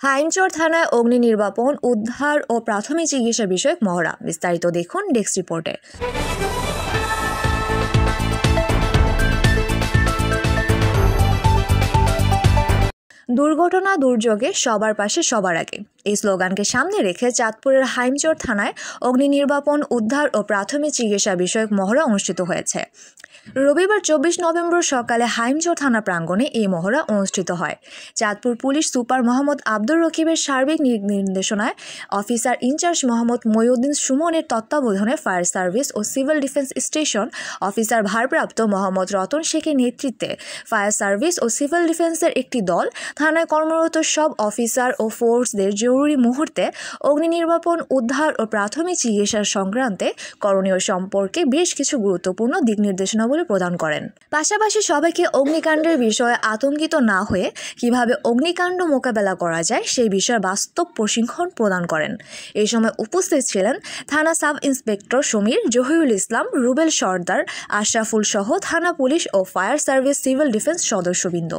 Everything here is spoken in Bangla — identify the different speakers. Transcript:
Speaker 1: হাইমচর থানায় অগ্নি নির্বাপন, উদ্ধার ও প্রাথমিক চিকিৎসা বিষয়ক মহড়া। বিস্তারিত দেখুন ডেস্ক রিপোর্টে। দুর্ঘটনা দুর্যোগে সবার পাশে সবার আগে, এই স্লোগানকে সামনে রেখে চাঁদপুরের হাইমচর থানায় অগ্নি নির্বাপন, উদ্ধার ও প্রাথমিক চিকিৎসা বিষয়ক মহড়া অনুষ্ঠিত হয়েছে। রবিবার 24 নভেম্বর সকালে হাইমচর থানা প্রাঙ্গণে এই মহড়া অনুষ্ঠিত হয়। চাঁদপুর পুলিশ সুপার মোহাম্মদ আব্দুর রকিবের সার্বিক নির্দেশনায় অফিসার ইনচার্জ মোহাম্মদ মহিউদ্দিন সুমনের তত্ত্বাবধানে ফায়ার সার্ভিস ও সিভিল ডিফেন্স স্টেশন অফিসার ভারপ্রাপ্ত মোহাম্মদ রতন শেখের নেতৃত্বে ফায়ার সার্ভিস ও সিভিল ডিফেন্সের একটি দল থানায় কর্মরত সব অফিসার ও ফোর্সদের জরুরি মুহূর্তে অগ্নি নির্বাপন, উদ্ধার ও প্রাথমিক চিকিৎসা সংক্রান্তে করণীয় সম্পর্কে বেশ কিছু গুরুত্বপূর্ণ দিক নির্দেশনাবলী প্রদান করেন। পাশাপাশি সবাইকে অগ্নিকাণ্ডের বিষয়ে আতঙ্কিত না হয়ে কিভাবে অগ্নিকাণ্ড মোকাবেলা করা যায় সেই বিষয়ে বাস্তব প্রশিক্ষণ প্রদান করেন। এই সময় উপস্থিত ছিলেন থানা সাব ইন্সপেক্টর সমীর, জহিরুল ইসলাম, রুবেল সর্দার, আশরাফুল সহ থানা পুলিশ ও ফায়ার সার্ভিস সিভিল ডিফেন্স সদস্যবৃন্দ।